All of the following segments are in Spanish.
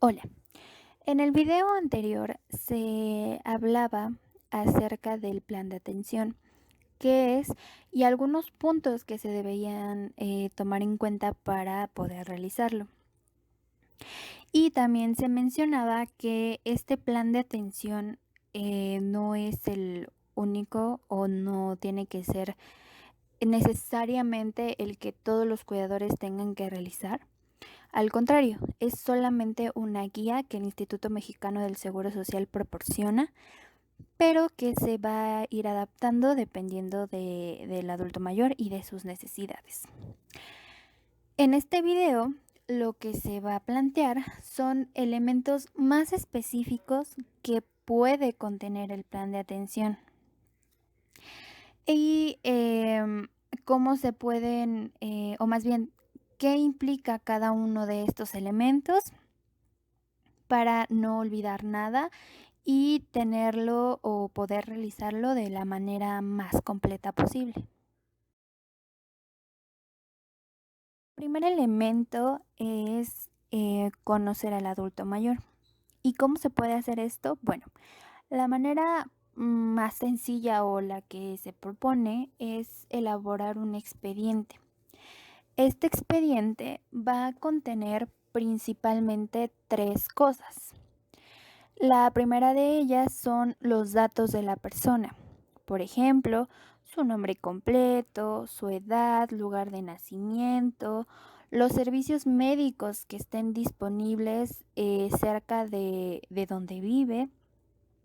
Hola, en el video anterior se hablaba acerca del plan de atención, qué es y algunos puntos que se deberían tomar en cuenta para poder realizarlo. Y también se mencionaba que este plan de atención no es el único o no tiene que ser necesariamente el que todos los cuidadores tengan que realizar. Al contrario, es solamente una guía que el Instituto Mexicano del Seguro Social proporciona, pero que se va a ir adaptando dependiendo del adulto mayor y de sus necesidades. En este video, lo que se va a plantear son elementos más específicos que puede contener el plan de atención y cómo se pueden, o más bien, qué implica cada uno de estos elementos para no olvidar nada y tenerlo o poder realizarlo de la manera más completa posible. El primer elemento es conocer al adulto mayor. ¿Y cómo se puede hacer esto? Bueno, la manera más sencilla o la que se propone es elaborar un expediente. Este expediente va a contener principalmente tres cosas. La primera de ellas son los datos de la persona. Por ejemplo, su nombre completo, su edad, lugar de nacimiento, los servicios médicos que estén disponibles cerca de donde vive,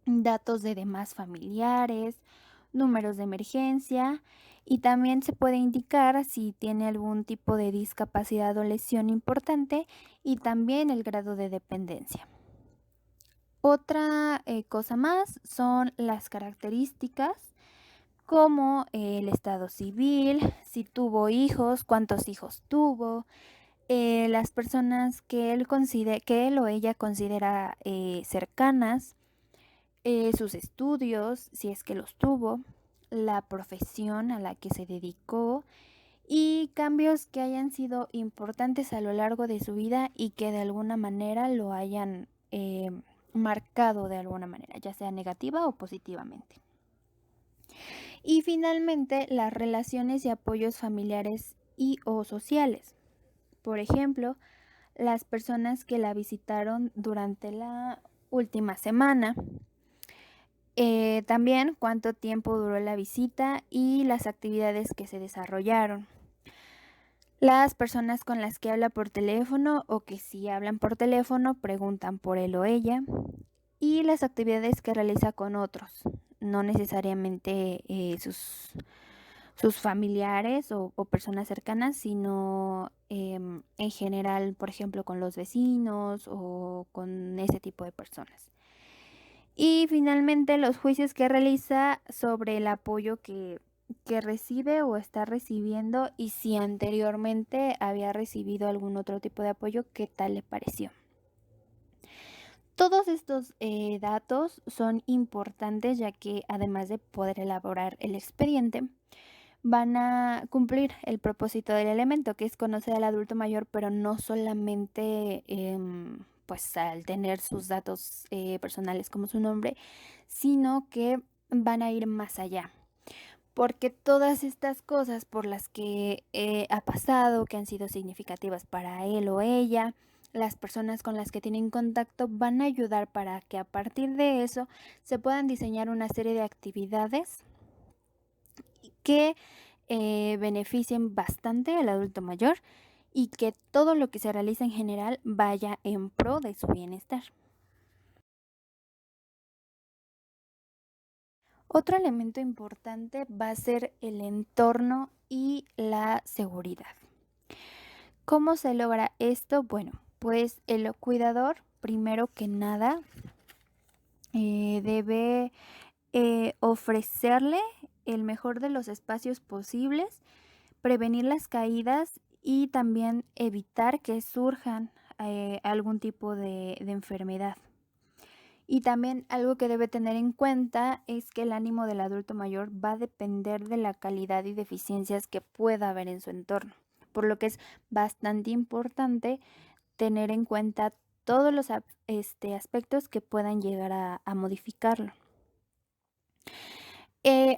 datos de demás familiares, números de emergencia y también se puede indicar si tiene algún tipo de discapacidad o lesión importante y también el grado de dependencia. Otra cosa más son las características como el estado civil, si tuvo hijos, cuántos hijos tuvo, las personas que él o ella considera cercanas, sus estudios, si es que los tuvo, la profesión a la que se dedicó y cambios que hayan sido importantes a lo largo de su vida y que de alguna manera lo hayan marcado de alguna manera, ya sea negativa o positivamente. Y finalmente, las relaciones y apoyos familiares y o sociales. Por ejemplo, las personas que la visitaron durante la última semana. También cuánto tiempo duró la visita y las actividades que se desarrollaron. Las personas con las que habla por teléfono o que si hablan por teléfono preguntan por él o ella y las actividades que realiza con otros, no necesariamente sus familiares o personas cercanas, sino en general, por ejemplo, con los vecinos o con ese tipo de personas. Y finalmente los juicios que realiza sobre el apoyo que recibe o está recibiendo y si anteriormente había recibido algún otro tipo de apoyo, ¿qué tal le pareció? Todos estos datos son importantes ya que además de poder elaborar el expediente, van a cumplir el propósito del elemento, que es conocer al adulto mayor, pero no solamente pues al tener sus datos personales como su nombre, sino que van a ir más allá. Porque todas estas cosas por las que ha pasado, que han sido significativas para él o ella, las personas con las que tienen contacto van a ayudar para que a partir de eso se puedan diseñar una serie de actividades que beneficien bastante al adulto mayor y que todo lo que se realiza en general vaya en pro de su bienestar. Otro elemento importante va a ser el entorno y la seguridad. ¿Cómo se logra esto? Bueno, pues el cuidador, primero que nada, debe ofrecerle el mejor de los espacios posibles, prevenir las caídas y también evitar que surjan algún tipo de enfermedad. Y también algo que debe tener en cuenta es que el ánimo del adulto mayor va a depender de la calidad y deficiencias que pueda haber en su entorno, por lo que es bastante importante tener en cuenta todos los aspectos que puedan llegar a modificarlo.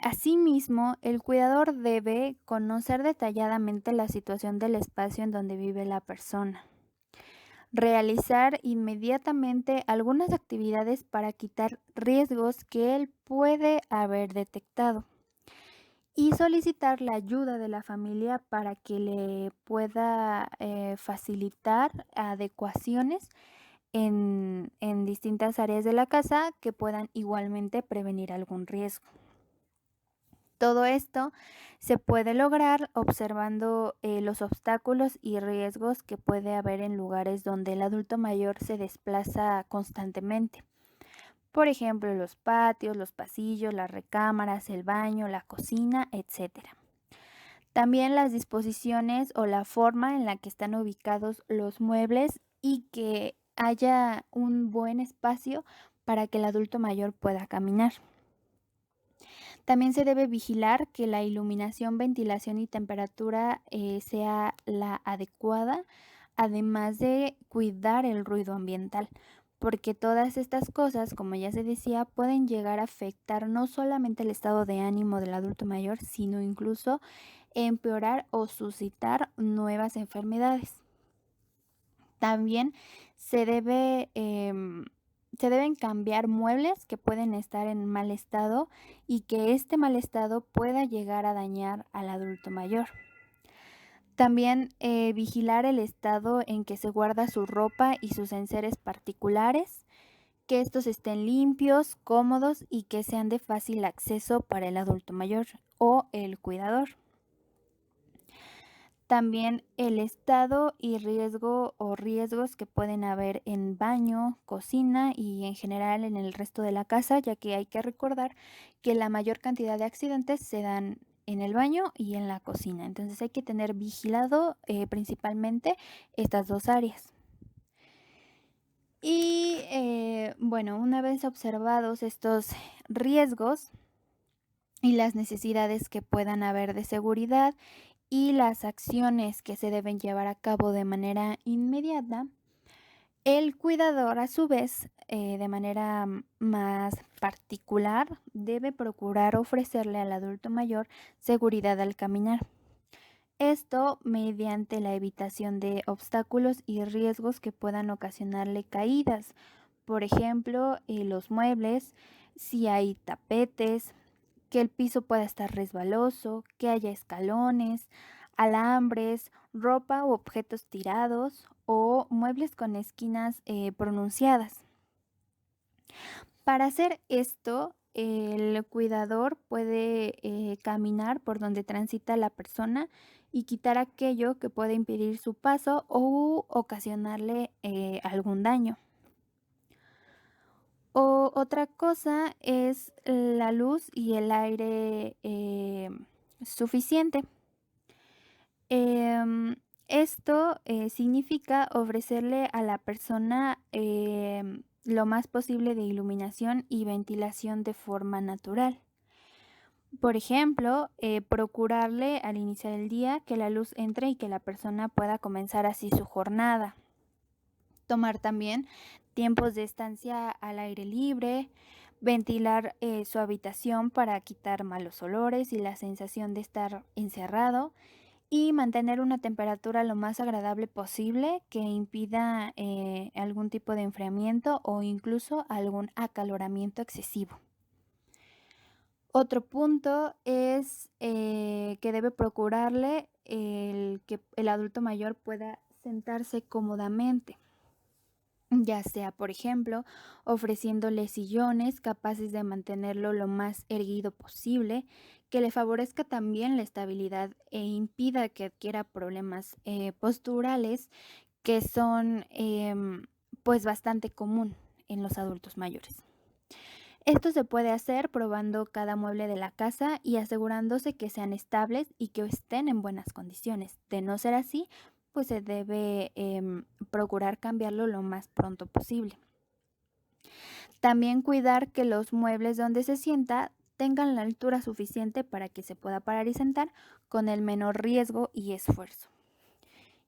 Asimismo, el cuidador debe conocer detalladamente la situación del espacio en donde vive la persona, realizar inmediatamente algunas actividades para quitar riesgos que él puede haber detectado y solicitar la ayuda de la familia para que le pueda facilitar adecuaciones en distintas áreas de la casa que puedan igualmente prevenir algún riesgo. Todo esto se puede lograr observando los obstáculos y riesgos que puede haber en lugares donde el adulto mayor se desplaza constantemente. Por ejemplo, los patios, los pasillos, las recámaras, el baño, la cocina, etcétera. También las disposiciones o la forma en la que están ubicados los muebles y que haya un buen espacio para que el adulto mayor pueda caminar. También se debe vigilar que la iluminación, ventilación y temperatura sea la adecuada, además de cuidar el ruido ambiental, porque todas estas cosas, como ya se decía, pueden llegar a afectar no solamente el estado de ánimo del adulto mayor, sino incluso empeorar o suscitar nuevas enfermedades. También se deben cambiar muebles que pueden estar en mal estado y que este mal estado pueda llegar a dañar al adulto mayor. También vigilar el estado en que se guarda su ropa y sus enseres particulares, que estos estén limpios, cómodos y que sean de fácil acceso para el adulto mayor o el cuidador. También el estado y riesgo o riesgos que pueden haber en baño, cocina y en general en el resto de la casa, ya que hay que recordar que la mayor cantidad de accidentes se dan en el baño y en la cocina. Entonces hay que tener vigilado principalmente estas dos áreas. Y bueno, una vez observados estos riesgos y las necesidades que puedan haber de seguridad y las acciones que se deben llevar a cabo de manera inmediata, el cuidador a su vez, de manera más particular, debe procurar ofrecerle al adulto mayor seguridad al caminar. Esto mediante la evitación de obstáculos y riesgos que puedan ocasionarle caídas. Por ejemplo, los muebles, si hay tapetes, que el piso pueda estar resbaloso, que haya escalones, alambres, ropa u objetos tirados o muebles con esquinas pronunciadas. Para hacer esto, el cuidador puede caminar por donde transita la persona y quitar aquello que puede impedir su paso o ocasionarle algún daño. Otra cosa es la luz y el aire suficiente. Esto significa ofrecerle a la persona lo más posible de iluminación y ventilación de forma natural. Por ejemplo, procurarle al iniciar el día que la luz entre y que la persona pueda comenzar así su jornada. Tomar también tiempos de estancia al aire libre, ventilar su habitación para quitar malos olores y la sensación de estar encerrado y mantener una temperatura lo más agradable posible que impida algún tipo de enfriamiento o incluso algún acaloramiento excesivo. Otro punto es que debe procurarle que el adulto mayor pueda sentarse cómodamente, ya sea, por ejemplo, ofreciéndole sillones capaces de mantenerlo lo más erguido posible, que le favorezca también la estabilidad e impida que adquiera problemas posturales que son pues bastante común en los adultos mayores. Esto se puede hacer probando cada mueble de la casa y asegurándose que sean estables y que estén en buenas condiciones. De no ser así, pues se debe procurar cambiarlo lo más pronto posible. También cuidar que los muebles donde se sienta tengan la altura suficiente para que se pueda parar y sentar con el menor riesgo y esfuerzo.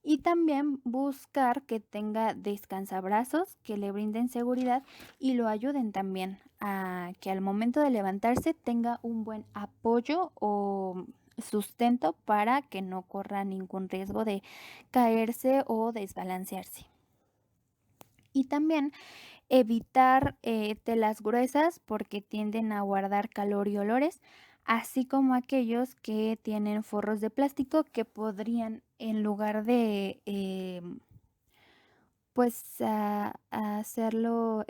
Y también buscar que tenga descansabrazos que le brinden seguridad y lo ayuden también a que al momento de levantarse tenga un buen apoyo o sustento para que no corra ningún riesgo de caerse o desbalancearse. Y también evitar telas gruesas porque tienden a guardar calor y olores, así como aquellos que tienen forros de plástico que podrían, en lugar de pues a hacerlo,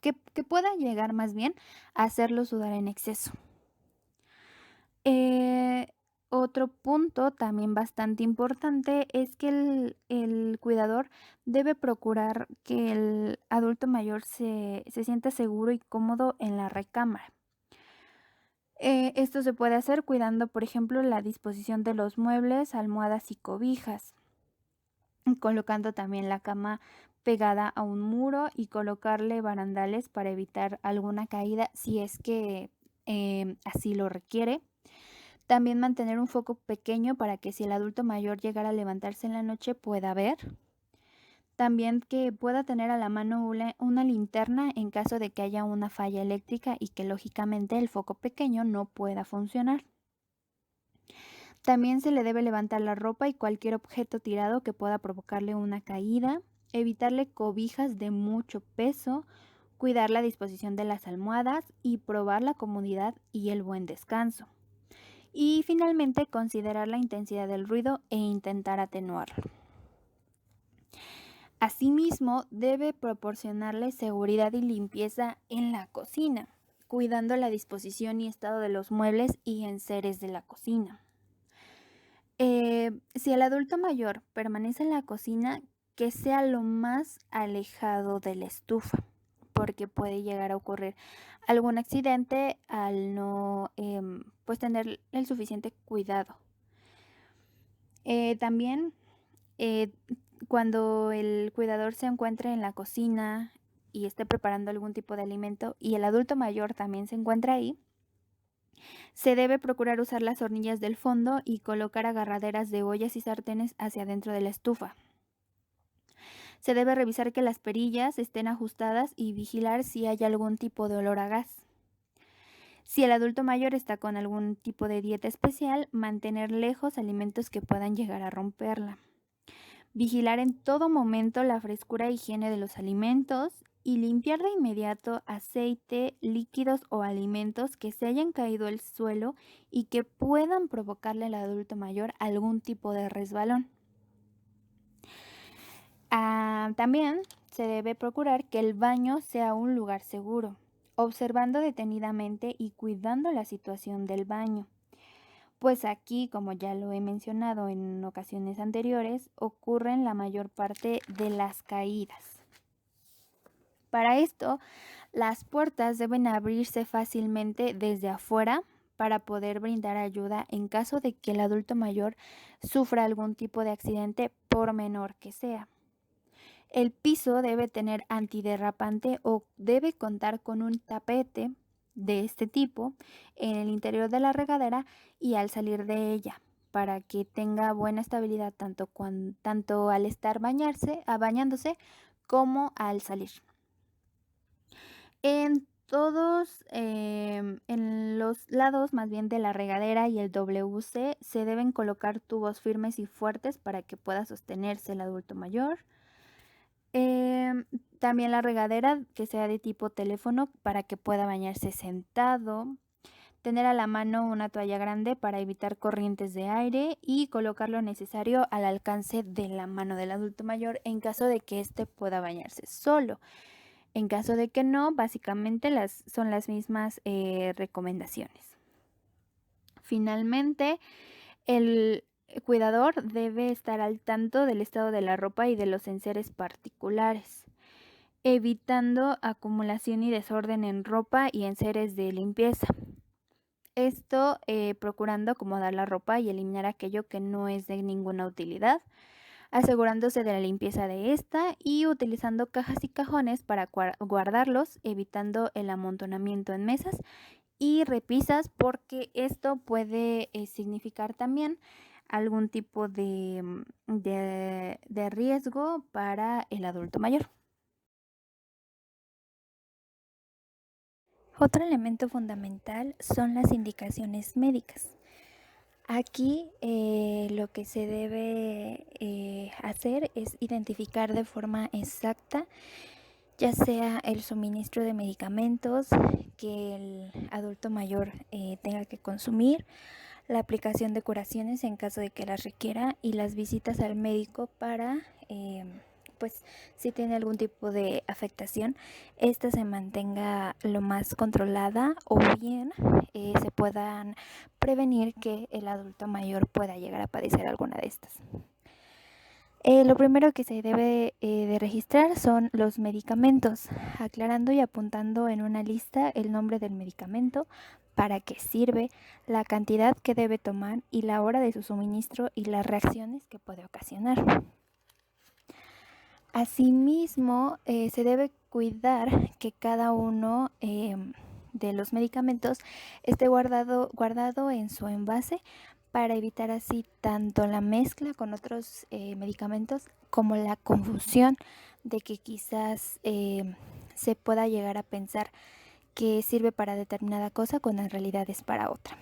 que pueda llegar más bien a hacerlo sudar en exceso. Eh, Otro punto también bastante importante es que el cuidador debe procurar que el adulto mayor se sienta seguro y cómodo en la recámara. Esto se puede hacer cuidando, por ejemplo, la disposición de los muebles, almohadas y cobijas, colocando también la cama pegada a un muro y colocarle barandales para evitar alguna caída si es que así lo requiere. También mantener un foco pequeño para que si el adulto mayor llegara a levantarse en la noche pueda ver. También que pueda tener a la mano una linterna en caso de que haya una falla eléctrica y que lógicamente el foco pequeño no pueda funcionar. También se le debe levantar la ropa y cualquier objeto tirado que pueda provocarle una caída, evitarle cobijas de mucho peso, cuidar la disposición de las almohadas y probar la comodidad y el buen descanso. Y finalmente, considerar la intensidad del ruido e intentar atenuarlo. Asimismo, debe proporcionarle seguridad y limpieza en la cocina, cuidando la disposición y estado de los muebles y enseres de la cocina. Si el adulto mayor permanece en la cocina, que sea lo más alejado de la estufa, porque puede llegar a ocurrir algún accidente al no pues tener el suficiente cuidado. También eh, cuando el cuidador se encuentre en la cocina y esté preparando algún tipo de alimento y el adulto mayor también se encuentra ahí, se debe procurar usar las hornillas del fondo y colocar agarraderas de ollas y sartenes hacia adentro de la estufa. Se debe revisar que las perillas estén ajustadas y vigilar si hay algún tipo de olor a gas. Si el adulto mayor está con algún tipo de dieta especial, mantener lejos alimentos que puedan llegar a romperla. Vigilar en todo momento la frescura e higiene de los alimentos y limpiar de inmediato aceite, líquidos o alimentos que se hayan caído al suelo y que puedan provocarle al adulto mayor algún tipo de resbalón. También se debe procurar que el baño sea un lugar seguro, observando detenidamente y cuidando la situación del baño. Pues aquí, como ya lo he mencionado en ocasiones anteriores, ocurren la mayor parte de las caídas. Para esto, las puertas deben abrirse fácilmente desde afuera para poder brindar ayuda en caso de que el adulto mayor sufra algún tipo de accidente por menor que sea. El piso debe tener antiderrapante o debe contar con un tapete de este tipo en el interior de la regadera y al salir de ella para que tenga buena estabilidad tanto al estar bañándose como al salir. En los lados más bien de la regadera y el WC se deben colocar tubos firmes y fuertes para que pueda sostenerse el adulto mayor. Em, También la regadera que sea de tipo teléfono para que pueda bañarse sentado. Tener a la mano una toalla grande para evitar corrientes de aire y colocar lo necesario al alcance de la mano del adulto mayor en caso de que éste pueda bañarse solo. En caso de que no, básicamente son las mismas recomendaciones. Finalmente, el cuidador debe estar al tanto del estado de la ropa y de los enseres particulares, evitando acumulación y desorden en ropa y enseres de limpieza. Esto procurando acomodar la ropa y eliminar aquello que no es de ninguna utilidad, asegurándose de la limpieza de esta y utilizando cajas y cajones para guardarlos, evitando el amontonamiento en mesas y repisas porque esto puede significar también algún tipo de riesgo para el adulto mayor. Otro elemento fundamental son las indicaciones médicas. Aquí lo que se debe hacer es identificar de forma exacta, ya sea el suministro de medicamentos que el adulto mayor tenga que consumir, la aplicación de curaciones en caso de que las requiera y las visitas al médico para, pues, si tiene algún tipo de afectación, esta se mantenga lo más controlada o bien se puedan prevenir que el adulto mayor pueda llegar a padecer alguna de estas. Lo primero que se debe de registrar son los medicamentos, aclarando y apuntando en una lista el nombre del medicamento, para qué sirve, la cantidad que debe tomar y la hora de su suministro y las reacciones que puede ocasionar. Asimismo, se debe cuidar que cada uno de los medicamentos esté guardado en su envase para evitar así tanto la mezcla con otros medicamentos como la confusión de que quizás se pueda llegar a pensar que sirve para determinada cosa cuando en realidad es para otra.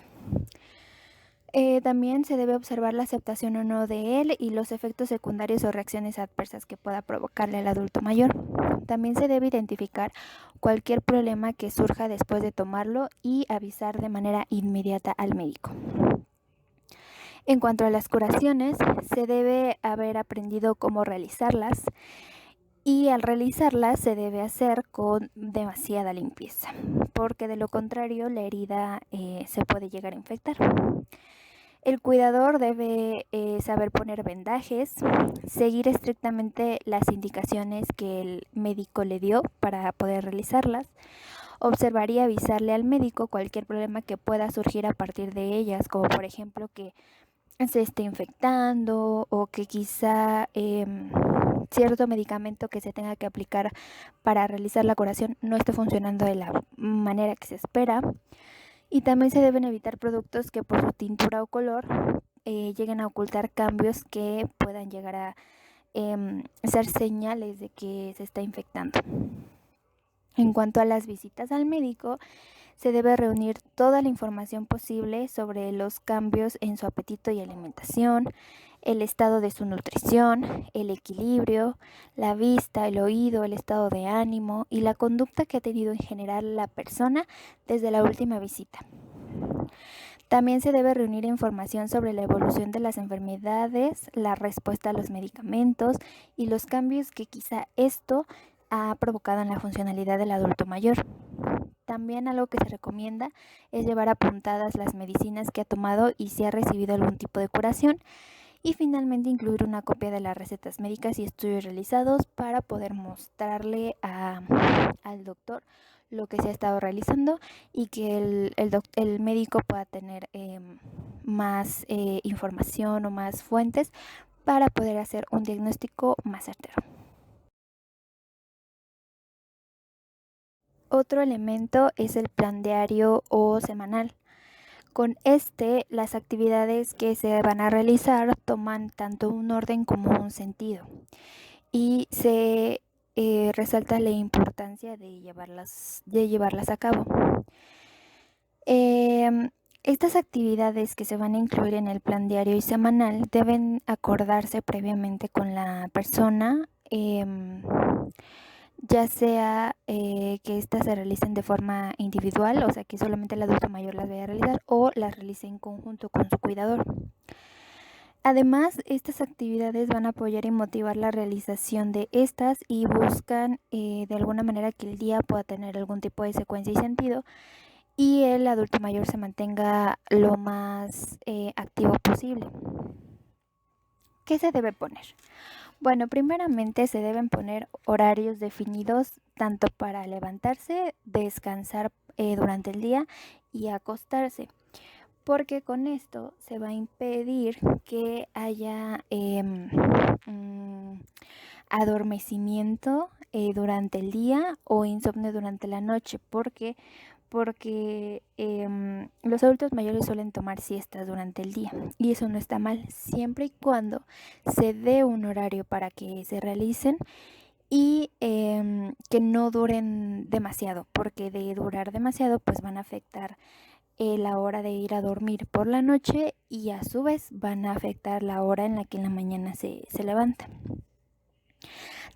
También se debe observar la aceptación o no de él y los efectos secundarios o reacciones adversas que pueda provocarle al adulto mayor. También se debe identificar cualquier problema que surja después de tomarlo y avisar de manera inmediata al médico. En cuanto a las curaciones, se debe haber aprendido cómo realizarlas y al realizarlas se debe hacer con demasiada limpieza, porque de lo contrario la herida se puede llegar a infectar. El cuidador debe saber poner vendajes, seguir estrictamente las indicaciones que el médico le dio para poder realizarlas, observar y avisarle al médico cualquier problema que pueda surgir a partir de ellas, como por ejemplo que se esté infectando o que quizá cierto medicamento que se tenga que aplicar para realizar la curación no esté funcionando de la manera que se espera. Y también se deben evitar productos que por su tintura o color lleguen a ocultar cambios que puedan llegar a ser señales de que se está infectando. En cuanto a las visitas al médico, se debe reunir toda la información posible sobre los cambios en su apetito y alimentación, el estado de su nutrición, el equilibrio, la vista, el oído, el estado de ánimo y la conducta que ha tenido en general la persona desde la última visita. También se debe reunir información sobre la evolución de las enfermedades, la respuesta a los medicamentos y los cambios que quizá esto ha provocado en la funcionalidad del adulto mayor. También algo que se recomienda es llevar apuntadas las medicinas que ha tomado y si ha recibido algún tipo de curación. Y finalmente incluir una copia de las recetas médicas y estudios realizados para poder mostrarle al doctor lo que se ha estado realizando y que el médico pueda tener más información o más fuentes para poder hacer un diagnóstico más certero. Otro elemento es el plan diario o semanal. Con las actividades que se van a realizar toman tanto un orden como un sentido y se resalta la importancia de llevarlas a cabo. Estas actividades que se van a incluir en el plan diario y semanal deben acordarse previamente con la persona, ya sea que éstas se realicen de forma individual, o sea que solamente el adulto mayor las vaya a realizar, o las realice en conjunto con su cuidador. Además, estas actividades van a apoyar y motivar la realización de estas y buscan de alguna manera que el día pueda tener algún tipo de secuencia y sentido y el adulto mayor se mantenga lo más activo posible. ¿Qué se debe poner? Bueno, primeramente se deben poner horarios definidos tanto para levantarse, descansar durante el día y acostarse, porque con esto se va a impedir que haya adormecimiento durante el día o insomnio durante la noche, porque porque los adultos mayores suelen tomar siestas durante el día y eso no está mal, siempre y cuando se dé un horario para que se realicen y que no duren demasiado, porque de durar demasiado pues van a afectar la hora de ir a dormir por la noche y a su vez van a afectar la hora en la que en la mañana se levanta.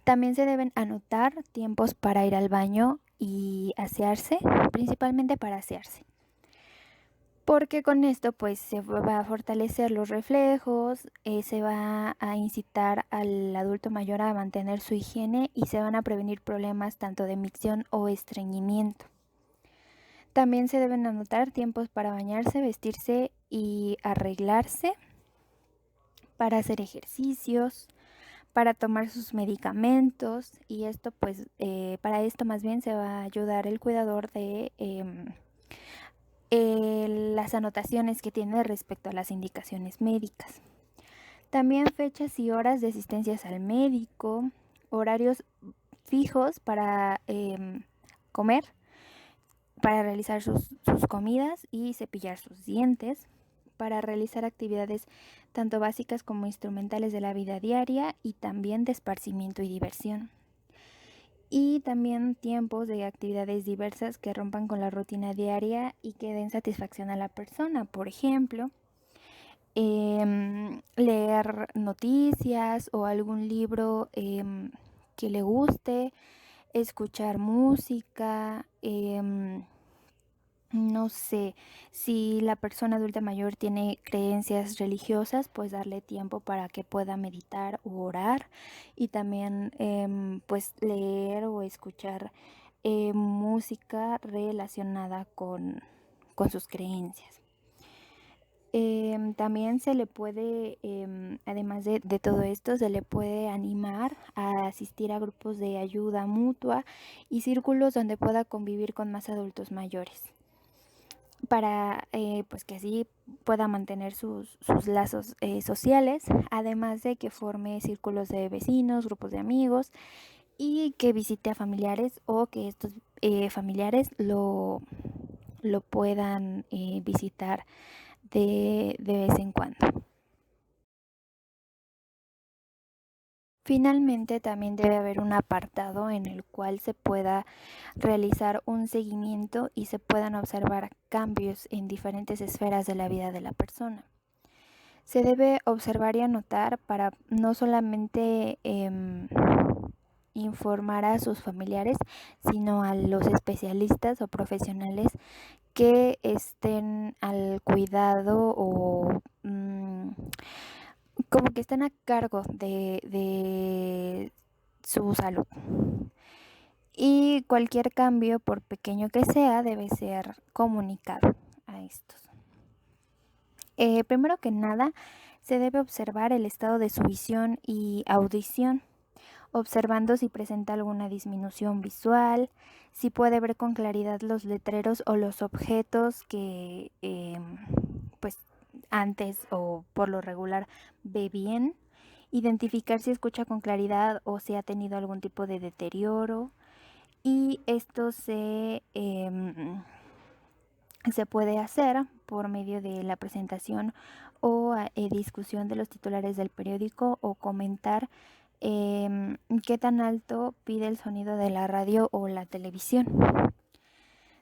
También se deben anotar tiempos para ir al baño y asearse, principalmente para asearse. Porque con esto pues se va a fortalecer los reflejos, se va a incitar al adulto mayor a mantener su higiene y se van a prevenir problemas tanto de micción o estreñimiento. También se deben anotar tiempos para bañarse, vestirse y arreglarse, para hacer ejercicios, para tomar sus medicamentos y esto pues para esto más bien se va a ayudar el cuidador de las anotaciones que tiene respecto a las indicaciones médicas. También fechas y horas de asistencias al médico, horarios fijos para comer, para realizar sus comidas y cepillar sus dientes, para realizar actividades tanto básicas como instrumentales de la vida diaria y también de esparcimiento y diversión. Y también tiempos de actividades diversas que rompan con la rutina diaria y que den satisfacción a la persona. Por ejemplo, leer noticias o algún libro que le guste, escuchar música, no sé, si la persona adulta mayor tiene creencias religiosas, pues darle tiempo para que pueda meditar u orar y también pues leer o escuchar música relacionada con sus creencias. También se le puede, además de todo esto, se le puede animar a asistir a grupos de ayuda mutua y círculos donde pueda convivir con más adultos mayores para pues que así pueda mantener sus lazos sociales, además de que forme círculos de vecinos, grupos de amigos y que visite a familiares o que estos familiares lo puedan visitar de vez en cuando. Finalmente, también debe haber un apartado en el cual se pueda realizar un seguimiento y se puedan observar cambios en diferentes esferas de la vida de la persona. Se debe observar y anotar para no solamente informar a sus familiares, sino a los especialistas o profesionales que estén al cuidado o como que estén a cargo de su salud. Y cualquier cambio, por pequeño que sea, debe ser comunicado a estos. Primero que nada, se debe observar el estado de su visión y audición, observando si presenta alguna disminución visual, si puede ver con claridad los letreros o los objetos que pues antes o por lo regular ve bien, identificar si escucha con claridad o si ha tenido algún tipo de deterioro y esto se puede hacer por medio de la presentación o discusión de los titulares del periódico o comentar qué tan alto pide el sonido de la radio o la televisión.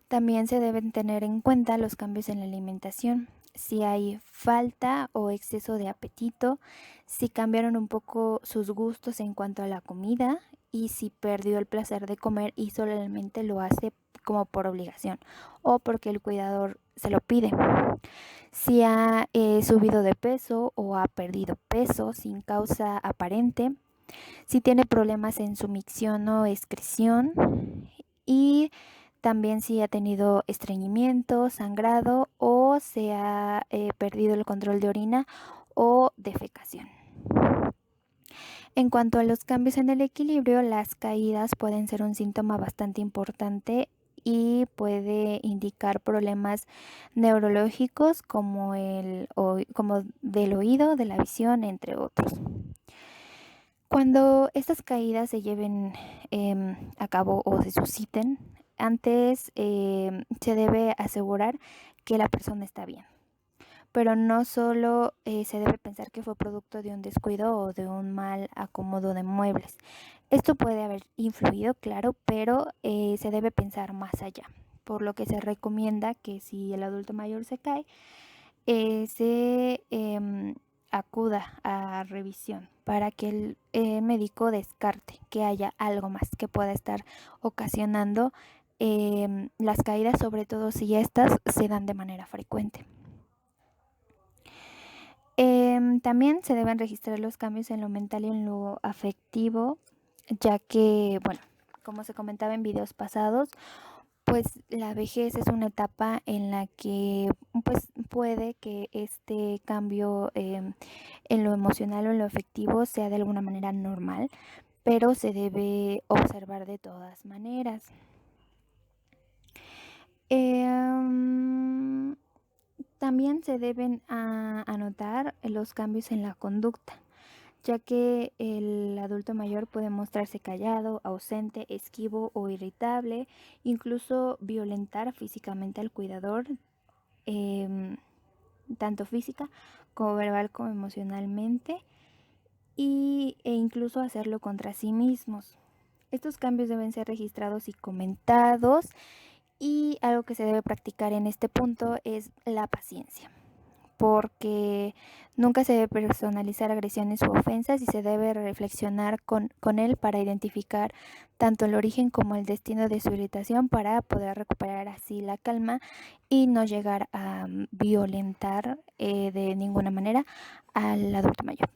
También se deben tener en cuenta los cambios en la alimentación, si hay falta o exceso de apetito, si cambiaron un poco sus gustos en cuanto a la comida y si perdió el placer de comer y solamente lo hace como por obligación o porque el cuidador se lo pide. Si ha subido de peso o ha perdido peso sin causa aparente, si tiene problemas en su micción o excreción y también si ha tenido estreñimiento, sangrado o se ha perdido el control de orina o defecación. En cuanto a los cambios en el equilibrio, las caídas pueden ser un síntoma bastante importante y puede indicar problemas neurológicos como del oído, de la visión, entre otros. Cuando estas caídas se lleven a cabo o se susciten, antes se debe asegurar que la persona está bien. Pero no solo se debe pensar que fue producto de un descuido o de un mal acomodo de muebles. Esto puede haber influido, claro, pero se debe pensar más allá, por lo que se recomienda que si el adulto mayor se cae, se acuda a revisión para que el médico descarte que haya algo más que pueda estar ocasionando las caídas, sobre todo si estas se dan de manera frecuente. También se deben registrar los cambios en lo mental y en lo afectivo, ya que, bueno, como se comentaba en videos pasados, pues la vejez es una etapa en la que pues puede que este cambio en lo emocional o en lo afectivo sea de alguna manera normal, pero se debe observar de todas maneras. También se deben anotar los cambios en la conducta, ya que el adulto mayor puede mostrarse callado, ausente, esquivo o irritable, incluso violentar físicamente al cuidador, em, tanto física como verbal como emocionalmente, e incluso hacerlo contra sí mismos. Estos cambios deben ser registrados y comentados, y algo que se debe practicar en este punto es la paciencia, porque nunca se debe personalizar agresiones u ofensas y se debe reflexionar con él para identificar tanto el origen como el destino de su irritación para poder recuperar así la calma y no llegar a violentar de ninguna manera al adulto mayor.